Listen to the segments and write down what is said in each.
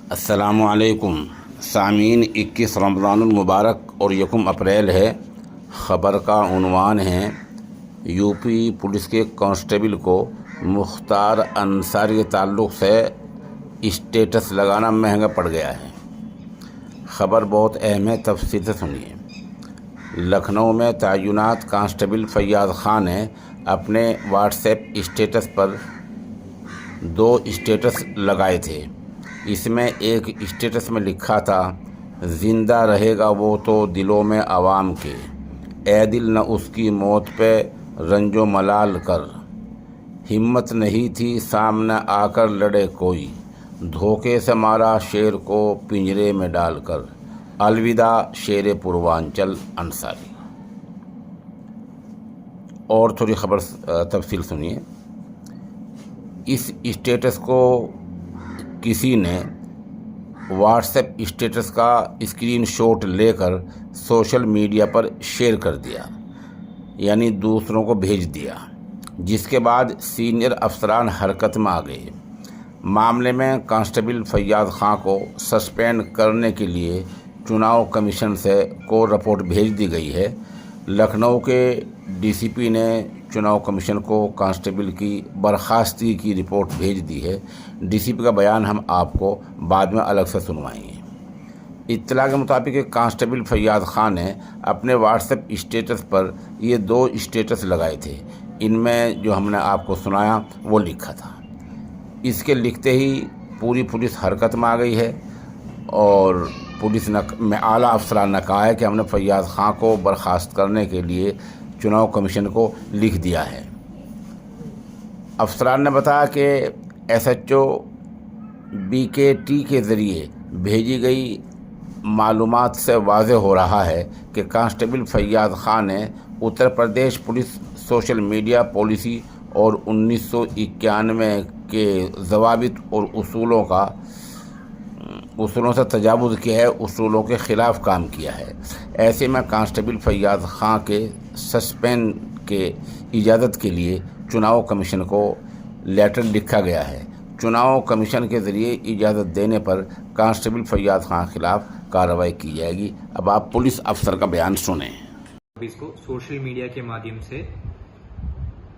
अस्सलामुअलैकुम सामीन। 21 रमज़ानुल मुबारक और 1 अप्रैल है। ख़बर का उन्वान है, यूपी पुलिस के कांस्टेबल को मुख्तार अंसारी के ताल्लुक़ से स्टेटस लगाना महंगा पड़ गया है। ख़बर बहुत अहम है, तफसील से सुनिए। लखनऊ में तैनात कांस्टेबल फैयाज़ ख़ान ने अपने व्हाट्सएप स्टेटस पर 2 स्टेटस लगाए थे। इसमें एक स्टेटस में लिखा था, ज़िंदा रहेगा वो तो दिलों में आवाम के, ए दिल न उसकी मौत पे रंजो मलाल कर, हिम्मत नहीं थी सामने आकर लड़े कोई, धोखे से मारा शेर को पिंजरे में डालकर, अलविदा शेर पूर्वांचल अंसारी। और थोड़ी ख़बर तफसील सुनिए। इस स्टेटस को किसी ने व्हाट्सएप स्टेटस का स्क्रीनशॉट लेकर सोशल मीडिया पर शेयर कर दिया, यानी दूसरों को भेज दिया, जिसके बाद सीनियर अफसरान हरकत में आ गए। मामले में कांस्टेबल फैयाज़ ख़ान को सस्पेंड करने के लिए चुनाव कमीशन से कोर्ट रिपोर्ट भेज दी गई है। लखनऊ के डीसीपी ने चुनाव कमीशन को कांस्टेबल की बर्खास्तगी की रिपोर्ट भेज दी है। डीसीपी का बयान हम आपको बाद में अलग से सुनवाएंगे। इत्तला के मुताबिक कांस्टेबल फैयाज़ ख़ान ने अपने व्हाट्सएप स्टेटस पर ये 2 स्टेटस लगाए थे। इनमें जो हमने आपको सुनाया वो लिखा था। इसके लिखते ही पूरी पुलिस हरकत में आ गई है और पुलिस में आला अफसरान ने कहा है कि हमने फैयाज़ ख़ान को बर्खास्त करने के लिए चुनाव कमीशन को लिख दिया है। अफसरान ने बताया कि एसएचओ बीकेटी के ज़रिए भेजी गई मालूमात से वाज़ेह हो रहा है कि कांस्टेबल फैयाज़ ख़ान ने Uttar Pradesh police social media policy और 1991 के ज़वाबित और उसूलों से तजावुज़ किया है, उसूलों के ख़िलाफ़ काम किया है। ऐसे में कांस्टेबल फैयाज़ ख़ान के सस्पेंड के इजाज़त के लिए चुनाव कमीशन को लेटर लिखा गया है। चुनाव कमीशन के ज़रिए इजाज़त देने पर कांस्टेबल फैयाज़ ख़ान के ख़िलाफ़ कार्रवाई की जाएगी। अब आप पुलिस अफसर का बयान सुने। इसको सोशल मीडिया के माध्यम से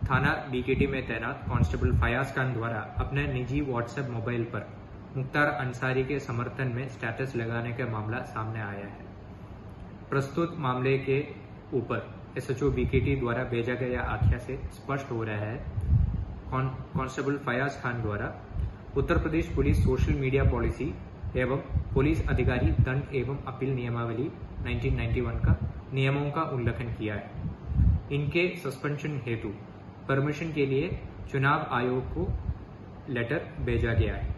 थाना बीकेटी में तैनात कांस्टेबल फैयाज़ खान द्वारा अपने निजी व्हाट्सएप मोबाइल पर मुख्तार अंसारी के समर्थन में स्टेटस लगाने का मामला सामने आया है। प्रस्तुत मामले के ऊपर एसएचओ बीकेटी द्वारा भेजा गया आख्या से स्पष्ट हो रहा है, कांस्टेबल फैयाज़ खान द्वारा Uttar Pradesh police social media policy एवं पुलिस अधिकारी दंड एवं अपील नियमावली 1991 का नियमों का उल्लंघन किया है। इनके सस्पेंशन हेतु परमिशन के लिए चुनाव आयोग को लेटर भेजा गया है।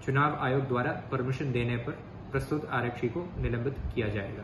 चुनाव आयोग द्वारा परमिशन देने पर प्रस्तुत आरक्षी को निलंबित किया जाएगा।